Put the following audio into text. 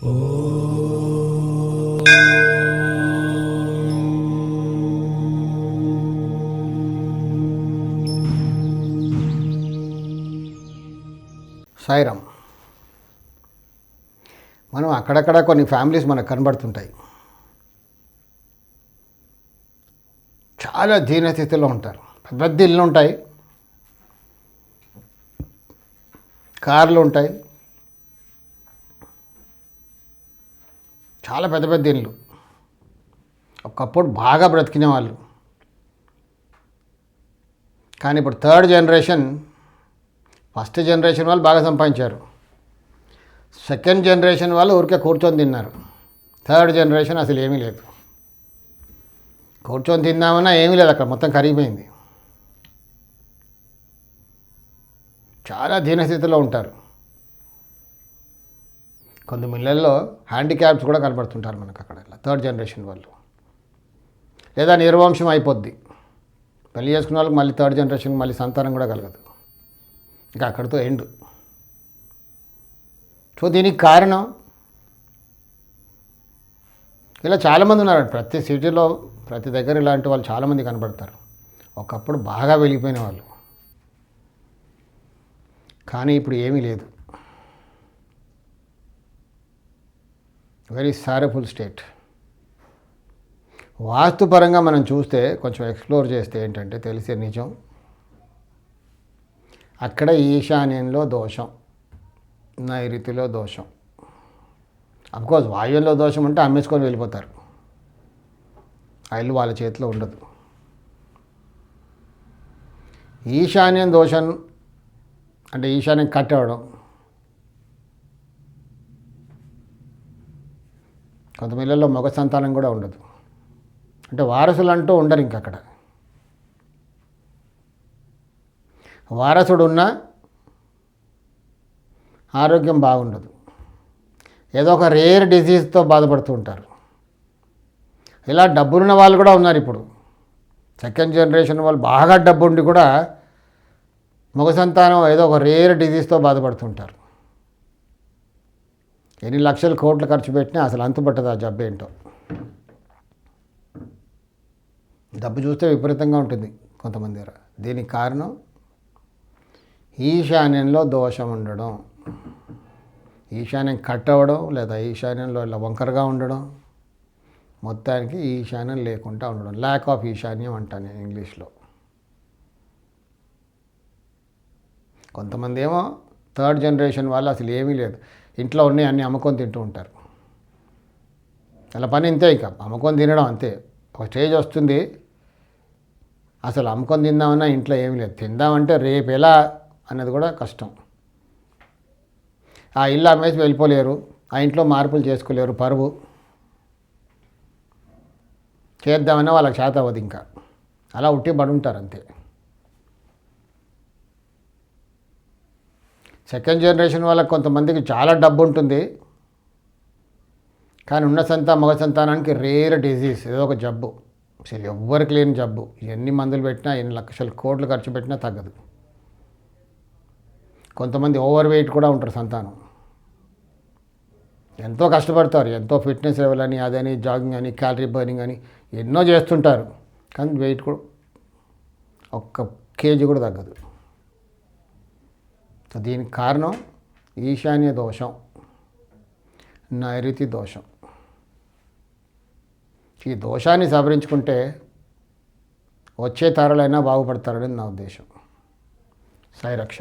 సాయిరామ్. మనం అక్కడక్కడ కొన్ని ఫ్యామిలీస్ మనకు కనబడుతుంటాయి. చాలా దీనస్థితిలో ఉంటారు. పెద్ద పెద్ద ఇళ్ళు ఉంటాయి, కార్లు ఉంటాయి, చాలా పెద్ద పెద్ద ఇళ్ళు. ఒకప్పుడు బాగా బ్రతికిన వాళ్ళు, కానీ ఇప్పుడు థర్డ్ జనరేషన్, ఫస్ట్ జనరేషన్ వాళ్ళు బాగా సంపాదించారు, సెకండ్ జనరేషన్ వాళ్ళు ఊరికే కూర్చొని తిన్నారు, థర్డ్ జనరేషన్ అసలు ఏమీ లేదు. కూర్చొని తిందామన్నా ఏమీ లేదు, అక్కడ మొత్తం కరిగిపోయింది. చాలా దీనస్థితిలో ఉంటారు. కొంత ఇళ్ళల్లో హ్యాండిక్యాప్స్ కూడా కనబడుతుంటారు మనకు అక్కడ. థర్డ్ జనరేషన్ వాళ్ళు, లేదా నిర్వంశం అయిపోద్ది. పెళ్లి చేసుకున్న వాళ్ళకి మళ్ళీ థర్డ్ జనరేషన్ మళ్ళీ సంతానం కూడా కలగదు, ఇంకా అక్కడితో ఎండ్. సో దీనికి కారణం ఇలా చాలామంది ఉన్నారు. ప్రతి సిటీలో ప్రతి దగ్గర ఇలాంటి వాళ్ళు చాలామంది కనబడతారు. ఒకప్పుడు బాగా వెలిగిపోయిన వాళ్ళు, కానీ ఇప్పుడు ఏమీ లేదు. Very sorrowful state. వాస్తుపరంగా మనం చూస్తే, కొంచెం ఎక్స్ప్లోర్ చేస్తే ఏంటంటే తెలిసే నిజం, అక్కడ ఈశాన్యంలో దోషం, నైరుతిలో దోషం. అఫ్కోర్స్ వాయువ్యంలో దోషం అంటే అమ్మేసుకొని వెళ్ళిపోతారు, ఆ ఇల్లు వాళ్ళ చేతిలో ఉండదు. ఈశాన్యం దోషం అంటే ఈశాన్యం కట్ అవ్వడం. కొంతమందిలో మగ సంతానం కూడా ఉండదు, అంటే వారసులు అంటూ ఉండరు. ఇంక అక్కడ వారసుడు ఉన్నా ఆరోగ్యం బాగుండదు, ఏదో ఒక రేర్ డిసీజ్తో బాధపడుతూ ఉంటారు. ఇలా డబ్బున్న వాళ్ళు కూడా ఉన్నారు ఇప్పుడు. సెకండ్ జనరేషన్ వాళ్ళు బాగా డబ్బు ఉండి కూడా మగ సంతానం ఏదో ఒక రేర్ డిసీజ్తో బాధపడుతుంటారు. ఎన్ని లక్షల కోట్లు ఖర్చు పెట్టినా అసలు అంతుపట్టదు ఆ జబ్బు ఏంటో. డబ్బు చూస్తే విపరీతంగా ఉంటుంది కొంతమంది దగ్గర. దీనికి కారణం ఈశాన్యంలో దోషం ఉండడం, ఈశాన్యం కట్ అవ్వడం, లేదా ఈశాన్యంలో ఇలా వంకరగా ఉండడం, మొత్తానికి ఈశాన్యం లేకుండా ఉండడం. ల్యాక్ ఆఫ్ ఈశాన్యం అంటాను నేను ఇంగ్లీష్లో. కొంతమంది ఏమో థర్డ్ జనరేషన్ వాళ్ళు అసలు ఏమీ లేదు, ఇంట్లో ఉన్నాయి అన్నీ అమ్ముకొని తింటూ ఉంటారు. అలా పని ఇంతే, ఇక అమ్ముకొని తినడం అంతే. ఒక స్టేజ్ వస్తుంది అసలు అమ్ముకొని తిందామన్నా ఇంట్లో ఏమీ లేదు. తిందామంటే రేపు ఎలా అన్నది కూడా కష్టం. ఆ ఇల్లు అమ్మేసి వెళ్ళిపోలేరు, ఆ ఇంట్లో మార్పులు చేసుకోలేరు, పరువు చేద్దామన్నా వాళ్ళకి చేత అవ్వదు. ఇంకా అలా ఉట్టి పడుంటారు అంతే. సెకండ్ జనరేషన్ వాళ్ళకి కొంతమందికి చాలా డబ్బు ఉంటుంది, కానీ ఉన్న మగ సంతానానికి రేర్ డిజీజ్, ఏదో ఒక జబ్బు, అసలు ఎవ్వరికి లేని జబ్బు. ఎన్ని మందులు పెట్టినా, ఎన్ని లక్షల కోట్లు ఖర్చు పెట్టినా తగ్గదు. కొంతమంది ఓవర్ వెయిట్ కూడా ఉంటారు సంతానం. ఎంతో కష్టపడతారు, ఎంతో ఫిట్నెస్ లెవెల్ అని, అదని, జాగింగ్ అని, క్యాలరీ బర్నింగ్ అని ఎన్నో చేస్తుంటారు, కానీ వెయిట్ కూడా ఒక్క కేజీ కూడా తగ్గదు. దీనికి కారణం ఈశాన్య దోషం, నైరుతి దోషం. ఈ దోషాన్ని సవరించుకుంటే వచ్చే తరాలైనా బాగుపడతారని నా ఉద్దేశం. సాయి రక్ష.